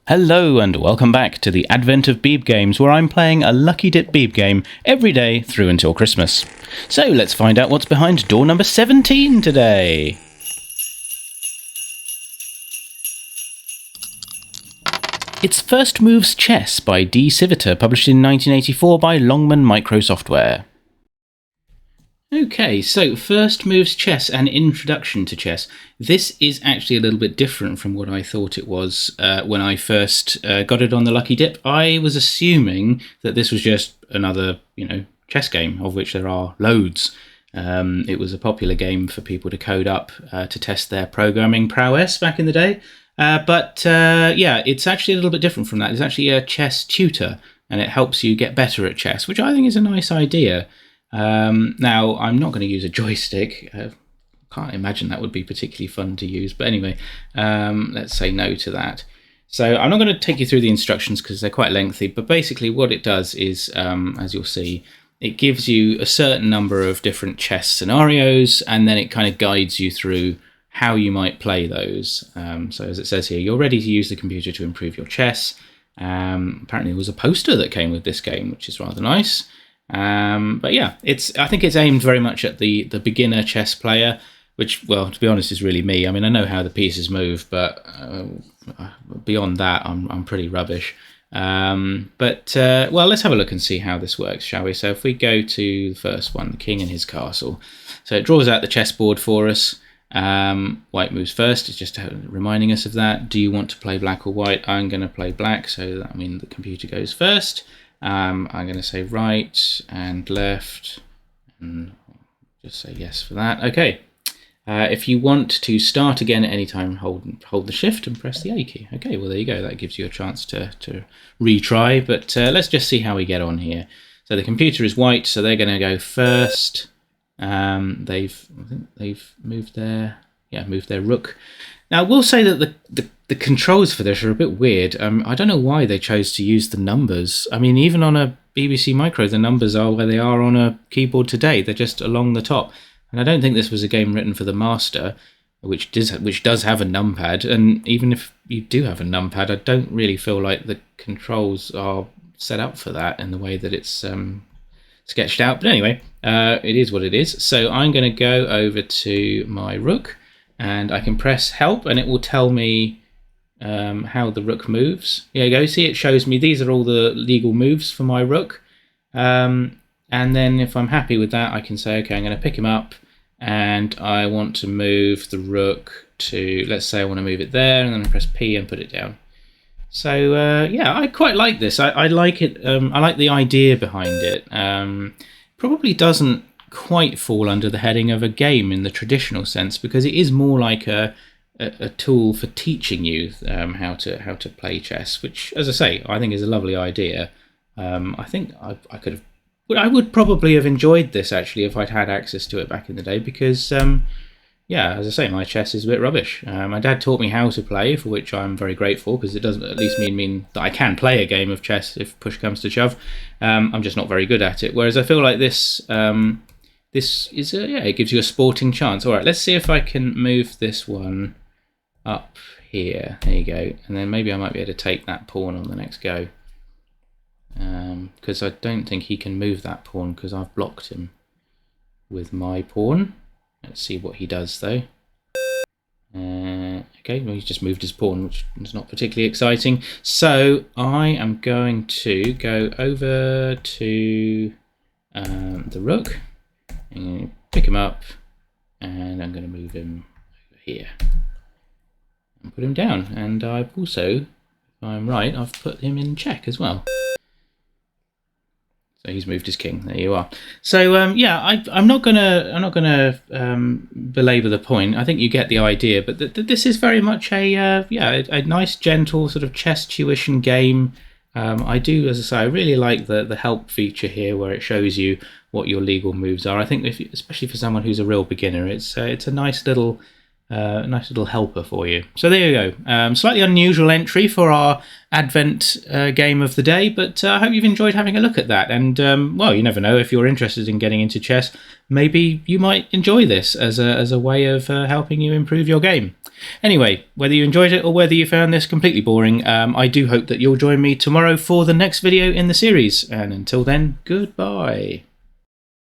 Hello and welcome back to the advent of Beeb games, where I'm playing a Lucky Dip Beeb game every day through until Christmas. So let's find out what's behind door number 17 today. It's First Moves Chess by D. Civita, published in 1984 by Longman Microsoftware. Okay, so First Moves Chess, an introduction to chess. This is actually a little bit different from what I thought it was when I first got it on the Lucky Dip. I was assuming that this was just another, chess game, of which there are loads. It was a popular game for people to code up to test their programming prowess back in the day. But it's actually a little bit different from that. It's actually a chess tutor, and it helps you get better at chess, which I think is a nice idea. Now, I'm not going to use a joystick. Can't imagine that would be particularly fun to use. But anyway, let's say no to that. So I'm not going to take you through the instructions because they're quite lengthy. But basically what it does is, as you'll see, it gives you a certain number of different chess scenarios, and then it kind of guides you through how you might play those. So as it says here, you're ready to use the computer to improve your chess. Apparently there was a poster that came with this game, which is rather nice. But yeah, I think it's aimed very much at the beginner chess player, which, well, to be honest, is really me. I mean, I know how the pieces move, but beyond that, I'm pretty rubbish. But let's have a look and see how this works, shall we? So if we go to the first one, the king and his castle. So it draws out the chessboard for us. White moves first. It's just reminding us of that. Do you want to play black or white? I'm going to play black, so that means the computer goes first. I'm going to say right and left, and just say yes for that. Okay. If you want to start again at any time, hold the shift and press the A key. Okay, well, there you go. That gives you a chance to retry, but let's just see how we get on here. So the computer is white, so they're going to go first. I think they've moved their rook. Now, I will say that the controls for this are a bit weird. I don't know why they chose to use the numbers. I mean, even on a BBC Micro, the numbers are where they are on a keyboard today. They're just along the top. And I don't think this was a game written for the Master, which does have a numpad. And even if you do have a numpad, I don't really feel like the controls are set up for that in the way that it's sketched out. But anyway, it is what it is. So I'm going to go over to my rook, and I can press help, and it will tell me how the rook moves. There you go. See, it shows me these are all the legal moves for my rook. And then if I'm happy with that, I can say, okay, I'm going to pick him up, and I want to move the rook to, let's say I want to move it there, and then I press P and put it down. So I quite like this. I like it. I like the idea behind it. Probably doesn't quite fall under the heading of a game in the traditional sense, because it is more like a tool for teaching you how to play chess, which, as I say, I think is a lovely idea. I think I would probably have enjoyed this actually if I'd had access to it back in the day, because as I say, my chess is a bit rubbish. My dad taught me how to play, for which I'm very grateful, because it doesn't at least mean that I can play a game of chess if push comes to shove. I'm just not very good at it. Whereas I feel like this is it gives you a sporting chance. All right, let's see if I can move this one up here. There you go. And then maybe I might be able to take that pawn on the next go. Because I don't think he can move that pawn because I've blocked him with my pawn. Let's see what he does though. Okay, well, he's just moved his pawn, which is not particularly exciting. So I am going to go over to the rook. I'm going to pick him up, and I'm going to move him over here and put him down. And I've also, if I'm right, I've put him in check as well. So he's moved his king. There you are. So I'm not gonna belabor the point. I think you get the idea. But this is very much a nice, gentle sort of chess tuition game. I do, as I say, I really like the help feature here, where it shows you what your legal moves are. I think, especially for someone who's a real beginner, it's a nice little Nice little helper for you. So there you go. Slightly unusual entry for our Advent game of the day, but I hope you've enjoyed having a look at that. And, well, you never know, if you're interested in getting into chess, maybe you might enjoy this as a way of helping you improve your game. Anyway, whether you enjoyed it or whether you found this completely boring, I do hope that you'll join me tomorrow for the next video in the series. And until then, goodbye.